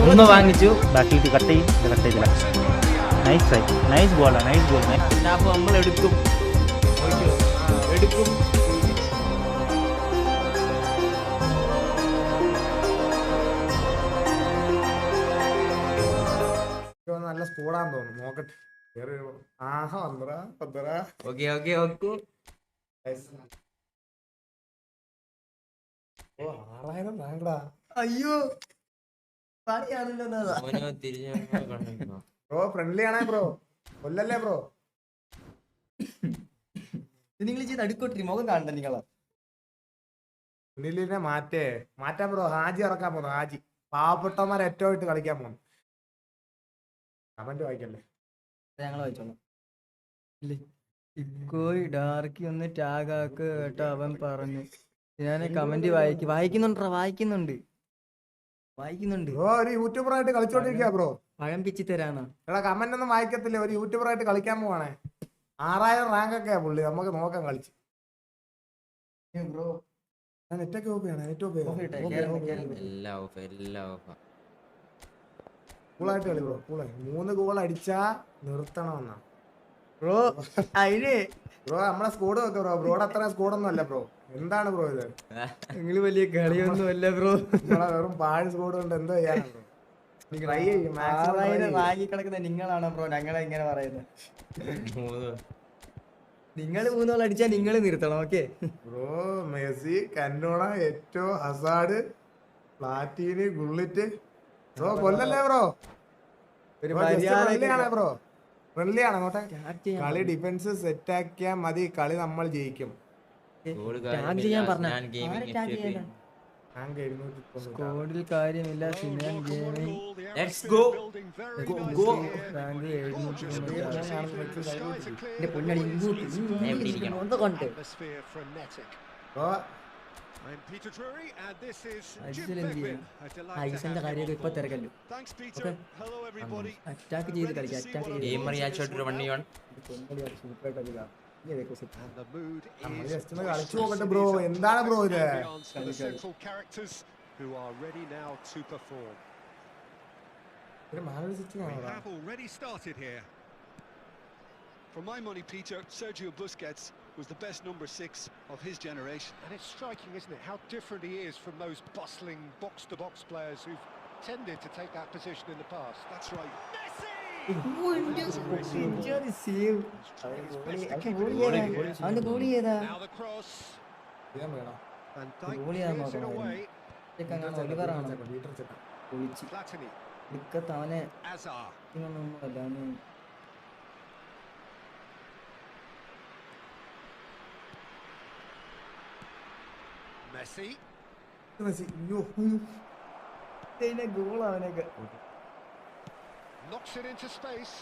ഒന്ന് വാങ്ങിച്ചു ബാക്കി ഇത് കട്ട് ചെയ്തില്ല. നൈസ് ട്രൈ, നൈസ് ബോളാണ്, നൈസ് ബോൾ. നമ്മൾ എടുക്കും. നല്ല സ്കൂളാന്ന് തോന്നുന്നു, നോക്കട്ടെ. ആഹാ വന്നറാ. ഓക്കെ. ഓ 6000 റാങ്ക്ടാ. അയ്യോ പണിയാണല്ലോ. ബ്രോ ഫ്രണ്ട്ലി ആണേ ബ്രോ, കൊല്ലല്ലേ ബ്രോ. നിങ്ങൾ ചെയ്ത് അടുക്കോട്ടി മുഖം കാണണ്ട നിങ്ങളാ. സുനിലിനെ മാറ്റാൻ ബ്രോ. ഹാജി ഇറക്കാൻ പോന്നു. ഹാജി പാവപ്പെട്ടവന്മാരെ ഏറ്റവും ഇട്ട് കളിക്കാൻ പോന്നു. കമന്റ് വായിക്കല്ലേ, ഞങ്ങൾ വായിച്ചോളാം. ഡാർക്കി ഒന്ന് ടാഗ് ആക്ക് കേട്ടോ അവൻ പറഞ്ഞു. ഞാൻ കമന്റ് വായിക്കുന്നുണ്ട്. ബ്രോ ഒരു യൂട്യൂബറായിട്ട് കളിച്ചോണ്ടിരിക്കുക ബ്രോ. പഴം പിച്ചി തരാനാ. എടാ കമന്റ് ഒന്നും വായിക്കത്തില്ല, ഒരു യൂട്യൂബറായിട്ട് കളിക്കാൻ പോവാണേ. 6000 റാങ്ക് ഒക്കെയാ പുള്ളി. നമുക്ക് നോക്കാം കളിച്ച്. ബ്രോ നെറ്റൊക്കെ ഓഫ് ചെയ്യണം. നെറ്റ് ഓഫ് കൂളായിട്ട് കളി ബ്രോ. കൂളായി 3 ഗോൾ അടിച്ചാ നിർത്തണമെന്നാ ബ്രോ. അതിന് ബ്രോ നമ്മളെ സ്കോഡ് വെക്ക ബ്രോ. ബ്രോയുടെ അത്ര സ്കോഡൊന്നും അല്ല ബ്രോ. എന്താണ് ബ്രോ ഇത്? നിങ്ങള് വലിയ കളിയൊന്നും അല്ല ബ്രോ. നമ്മളെ വെറും പാഴ് സ്കോഡ് കൊണ്ട് എന്തോ ചെയ്യാനാ ബ്രോ? ട്രൈ ചെയ്യും. റാഗി കിടക്കുന്ന നിങ്ങളാണോ ബ്രോ ഞങ്ങളെ ഇങ്ങനെ പറയുന്നത്? നിങ്ങൾ 3 ഗോൾ അടിച്ചാൽ നിങ്ങൾ നിർത്തണം. Okay bro Messi, Cantona, Eto'o, Hazard, പ്ലാറ്റീന്, ഗുള്ളിറ്റ്. ബ്രോ കൊല്ലല്ലേ ബ്രോ. ബ്രോ ഫ്രണ്ട്ലി ആണ്. അങ്ങോട്ടെ കളി ഡിഫൻസ് സെറ്റ് ആക്കിയാ മതി. കളി നമ്മൾ ജയിക്കും. സ്കോഡിൽ കാര്യമില്ല. സിനാൻ ഗെയിമിംഗ് ഐസന്റെ കാര്യം ഇപ്പൊ തിരക്കല്ലോ. അറ്റാക്ക് ചെയ്ത് കളിക്കാം. കളിച്ചു നോക്കട്ടെ ബ്രോ. എന്താണ് ബ്രോ ഇത്? For my money, Peter, Sergio Busquets was the best number 6 of his generation. And it's striking, isn't it, how different he is from those bustling box-to-box players who've tended to take that position in the past. That's right. Messi! Now the cross. Van Dijk gives it away. Platini. Hazard. Messi. Knocks it into space.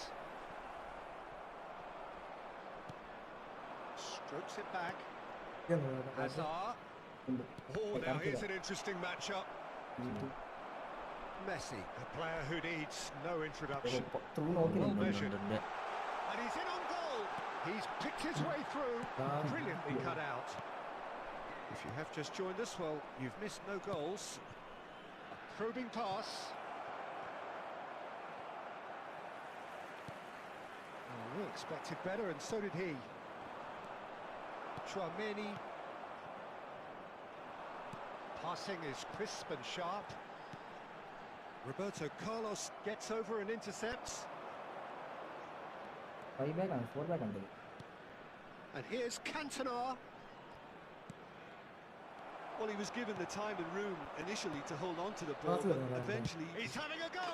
Strokes it back. Hazard. Oh, now here's an interesting matchup. Messi, a player who needs no introduction. Well measured. And he's in on goal. He's picked his way through. Brilliantly cut out. If you have just joined us, well, you've missed no goals. A probing pass. Oh, we expected better, and so did he. Tchouaméni. Passing is crisp and sharp. Roberto Carlos gets over and intercepts. And here's Cantona. Well, he was given the time and room initially to hold on to the ball, but eventually he's having a go.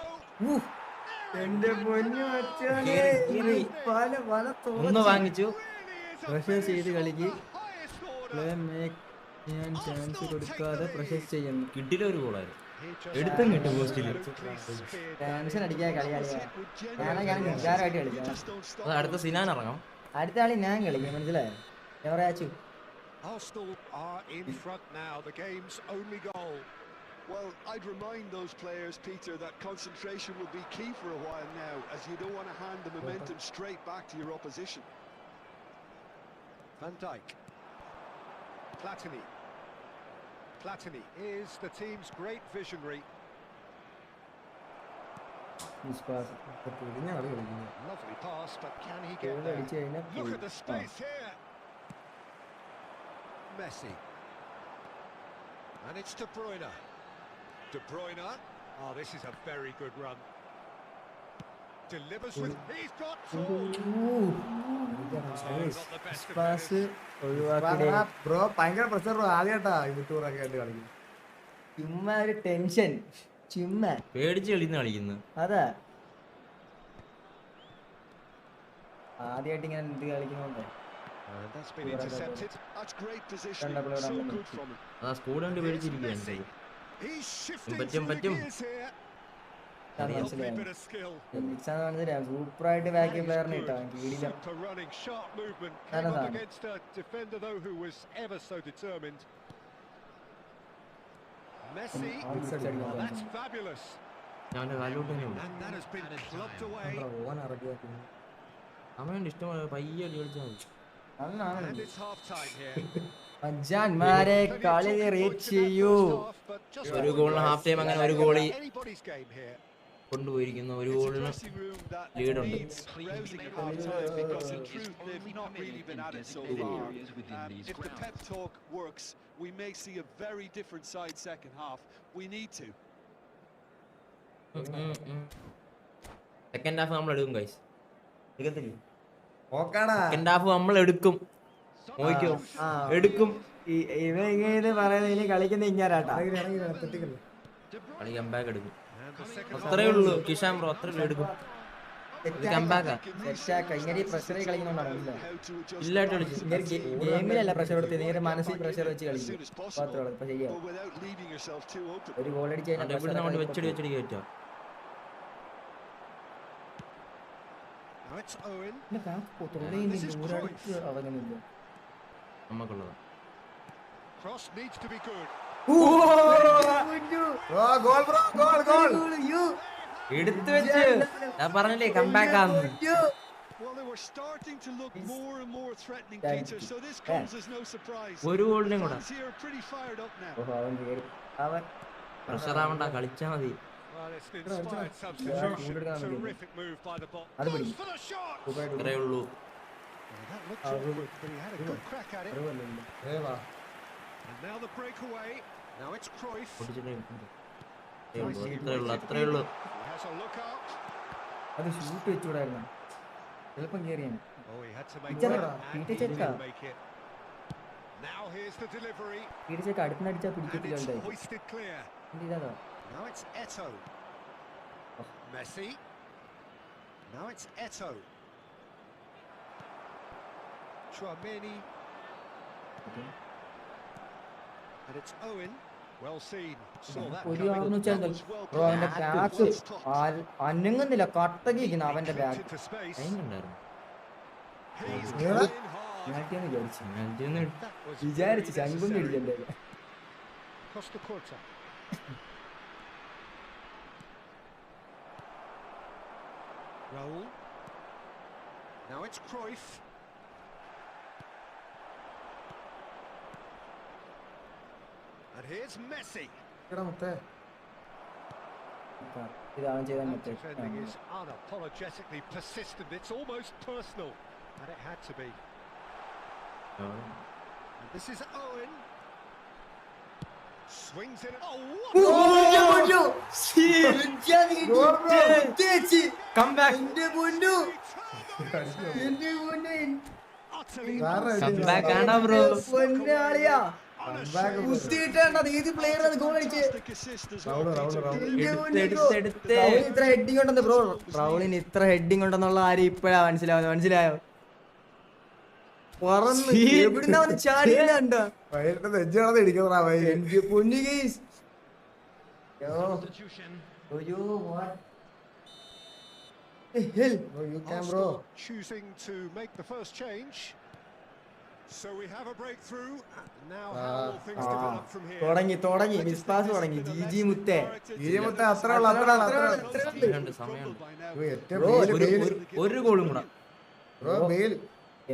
ഒന്ന് വാങ്ങിച്ചു. Pressure ചെയ്ത് കളിക്ക്. Play make ചെയ്യാൻ chance കൊടുക്കാതെ pressure ചെയ്യുന്നു. കിട്ടില്ല ഒരു ഗോളായിരുന്നു. എടുത്തും കിട്ടും പോസ്റ്റില്. ടെൻഷൻ അടിക്കാൻ കളിയാളിയാ. ഞാൻ നിസ്സാരമായിട്ട് കളിക്കാം. അടുത്ത സിനാൻ ഇറങ്ങാം. അടുത്ത കളി ഞാൻ കളിക്കാം. മനസ്സിലായോ? ഞാൻ പറയാച്ചു. Arsenal are in front now, the game's only goal. Well, I'd remind those players, Peter, that concentration will be key for a while now, as you don't want to hand the momentum straight back to your opposition. Van Dijk. Platini. Platini is the team's great visionary. മിസ്പാസ് പൊളിഞ്ഞ കളി കളിക്കുന്നത്. Lovely pass, but can he goal get there? അടിച്ചു കഴിഞ്ഞാൽ Look at the space here. Messi. And it's De Bruyne. De Bruyne. Oh, this is a very good run. Delivers with... He's got two. Oh, got the best of മിസ്പാസ് it. ഒഴിവാക്കി bro ഭയങ്കര pressure bro. ആദ്യമായിട്ടാ യൂട്യൂബറൊക്കെ ആയിട്ട് കളിക്കുന്നത്. ചുമ്മാ ഒരു tension ചുമ്മാ പേടിച്ച് കളിക്കുന്നു. അതാ ആദ്യമായിട്ട് ഇങ്ങനെ എന്ത് കളിക്കുന്നുണ്ടോ. And that's been intercepted. That's great positioning. Kanda player So ആണ്. good from him. ആ സ്കൂൾ കൊണ്ട് പേടിച്ചിരിക്കുകയാണ്. He's shifting പറ്റും, through the പറ്റും. gears here. അത് Lovely മനസ്സിലായി. bit of skill. സൂപ്പറായിട്ട് ബാക്കി പ്ലെയറിന് കിട്ടാൻ കീഴിലും Super running, sharp movement. None Came of up that. against a defender though who was ever so determined. Messi. Oh, that's fabulous. ഞാൻ കാലോട്ട് തന്നെ And that has been clubbed away. ഓൻ ഇറക്കിയ പിന്നെ അമ്മേന്റെ ഇഷ്ടമായ പയ്യെ കളിച്ചാൽ മതി. And it's half time here. അഞ്ചാന്മാരെ കളി റേറ്റ് ചെയ്യൂ. ഒരു ഗോളിന് ഹാഫ് ടൈം അങ്ങനെ ഒരു ഗോളി Anybody's game here. കൊണ്ടുപോയിരിക്കുന്ന ഒരു It's a ഗോളിന് dressing room that ലീഡുണ്ട്. needs rousing at half time because in truth they've not really been at it so far. If the pep talk works, we may see a very different side second half. We need to. Second half നമ്മൾ എടുക്കും guys. ഓക്കാടാ. Second half നമ്മൾ എടുക്കും. നോക്കിയോ എടുക്കും. ഇവ ഇങ്ങനെ പറയുന്നത് ഇനി കളിക്കുന്ന ഇങ്ങാരാട്ടാ. തെറ്റിക്കല്ലേ. കളി കമ്പാക്ക് എടുക്കും. And the second അത്രേ ഉള്ളൂ കിഷാൻ ബ്രോ, അത്രേ ഉള്ളൂ എടുക്കും. കമ്പാക്കാ ഇങ്ങനെ പ്രഷറിൽ കളിക്കുന്നുണ്ടാണ് ഇല്ലായിട്ട് കളിച്ചു. ഗെയിമിലല്ല പ്രഷർ എടുത്ത് നേരെ മനസ്സിൽ പ്രഷർ വെച്ച് As കളിക്കും. soon as possible, മാത്രമേ ഇപ്പൊ ചെയ്യാം. but without leaving yourself too open. ഒരു ഗോൾ അടിച്ച് ഇവിടെ നമ്മൾ വെച്ചടി കയറ്റോ. Now it's Owen. അവനുമില്ല. നമുക്കുള്ളത് Cross needs to be good. Bro goal bro goal goal. എടുത്തു വെച്ച് ഞാൻ പറഞ്ഞില്ലേ കമ്പാക്ക് ആന്ന്. Well, they were starting to look more and more threatening, Peter, so this comes as no surprise. ഒരു ഗോളിനും കൂടെ Fans here are pretty fired up now. അവൻ കേറി. അവൻ പ്രഷർ ആവണ്ട, കളിച്ചാ മതി. Well, it's an inspired substitution. Terrific move by the ball. അത് Goes പിടി. for the shot. ഇത്രേ ഉള്ളൂ. Well, that looked awkward, but he had a good crack at it. വാ. And now the breakaway. Now it's Cruyff. പൊട്ടിച്ചിട്ടേ അത്രേ ഉള്ളൂ, അത്രേ ഉള്ളൂ. He has a look out. അത് ഷൂട്ട് വെച്ചുകൂടായിരുന്നു. എളുപ്പം കേറിയാണ്. Oh, he had to make Peter, it, and Peter he check did out. make it. Now here's the delivery, തിരിച്ചൊക്കെ അടുത്തിനടിച്ചാൽ and പിടിക്കത്തില്ല it's ഉണ്ടായി. hoisted clear. ഇതാ Now it's Eto'o. Messi. Now it's Eto'o. Tchouaméni. And it's Owen. Well seen. Saw that ഒരു coming. ആണെന്ന് വെച്ചാൽ That was well bro അവന്റെ played. Back Well stopped. അനങ്ങുന്നില്ല, കട്ടക്കിരിക്കുന്നു അവന്റെ Clipped back. into space. അതിനുണ്ടായിരുന്നു. He's Yeah. come in hard. ഞാറ്റിയെന്ന് വിചാരിച്ചു. That was വിചാരിച്ചു very ചങ്കും necessary. പിടിച്ചല്ലേ. Costa Curta. Raul. Now it's Cruyff. And here's Messi. എടാ മുത്തേ. ഇതാണ് ചെയ്താൽ That മറ്റേ defending is unapologetically persistent. It's almost personal. And it had to be. And this is Owen. Swings in. Oh, utterly comeback ആണോ bro? Fantastic assist as well, Peter. ഇത്ര heading ഉണ്ടെന്ന് bro. റൗളിന് ഇത്ര ഹെഡിങ് ഉണ്ടെന്നുള്ള ആരും ഇപ്പഴാ മനസ്സിലായോ? പറന്ന് എവിടുന്നാ അവന് ചാടിയില്ല. വൈകിട്ട് നെഞ്ച് കളന്ന് ഇടിക്കുന്നതാ വൈ. എന്റെ പൊന്നു guys. You can bro. Arsenal choosing to make the first change. So we have a breakthrough. Now how will things develop from here? തുടങ്ങി മിസ്പാസ് തുടങ്ങി. ജി മുത്തേ ഈ മുത്തേ അത്രേ ഉള്ളൂ, അത്രേ ഉള്ളൂ. സമയമുണ്ട്, സമയമുണ്ട്. ഏറ്റവും Bro, ഒരു ഗോളും കൂടെ. Bro bail.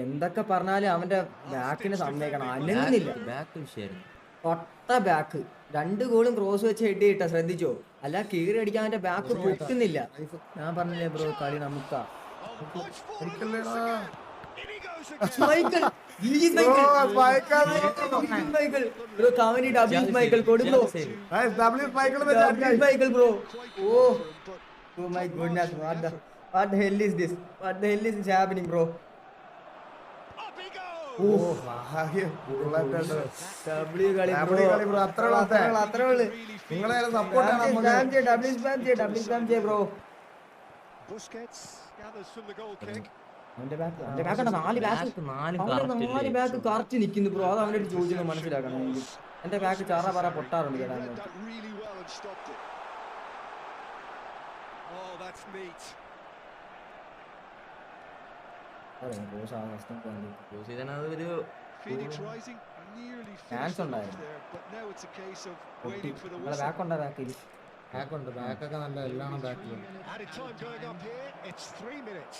എന്തൊക്കെ പറഞ്ഞാലും അവന്റെ ബാക്കിന് സമ്മതിക്കണം, അനങ്ങുന്നില്ല. ബാക്ക് വിഷയമായിരുന്നു. ഒട്ട ബാക്ക് 2 ഗോളും ക്രോസ് വെച്ച് ഹെഡ് ചെയ്തിട്ടാ, ശ്രദ്ധിച്ചോ? അല്ല കീറി അടിക്കാൻ അവന്റെ ബാക്ക് പൊട്ടുന്നില്ല. ഞാൻ പറഞ്ഞില്ലേ ബ്രോ, കളി നമുക്കാ. മൈക്കിൾ ബ്രോ, കവനി ഡബ്ല്യൂസ് മൈക്കിൾ കൊടുക്കോ? Michael bro, oh my goodness, what the hell is this? What the hell is happening, bro? W കളി ബ്രോ, അത്രയുള്ളൂ. നിങ്ങളെ support bro. Busquets gathers from the goal kick. അവന്റെ ബാക്ക് 4 ബാക്ക് കറക്റ്റ് നിൽക്കുന്നു bro. അത് അവന്റെ ചോദിച്ചു മനസ്സിലാക്കണം. എന്റെ ബാക്ക് ചാറ പറ പൊട്ടാറുണ്ട് കേട്ടോ. That really well and stopped it. Oh, that's neat. Phoenix Rising nearly finished the match there, but now it's a case of waiting for the whistle. ബാക്കുണ്ടോ? ബാക്കിൽ ബാക്കുണ്ട്, ബാക്കൊക്കെ നല്ല എല്ലാം ബാക്കിൽ. Added time going up here. It's 3 minutes.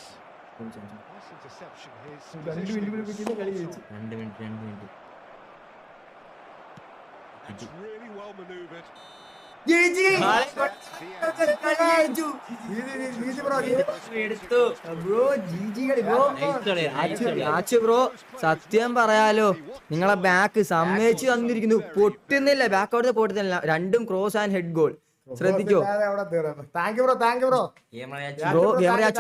Nice interception. His 2 minute കളി ജയിച്ചു. 2 minute. That's really well maneuvered. Bro സത്യം പറയാലോ, നിങ്ങളെ back സമ്മതിച്ചു തന്നിരിക്കുന്നു. പൊട്ടുന്നില്ല, ബാക്ക് അവിടുത്തെ പൊട്ടുന്നില്ല. 2 ക്രോസ് ആൻഡ് ഹെഡ് ഗോൾ. ശ്രദ്ധിച്ചോ ബ്രോ?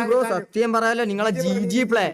ബ്രോ സത്യം പറയാലോ, നിങ്ങളെ ജി പ്ലേ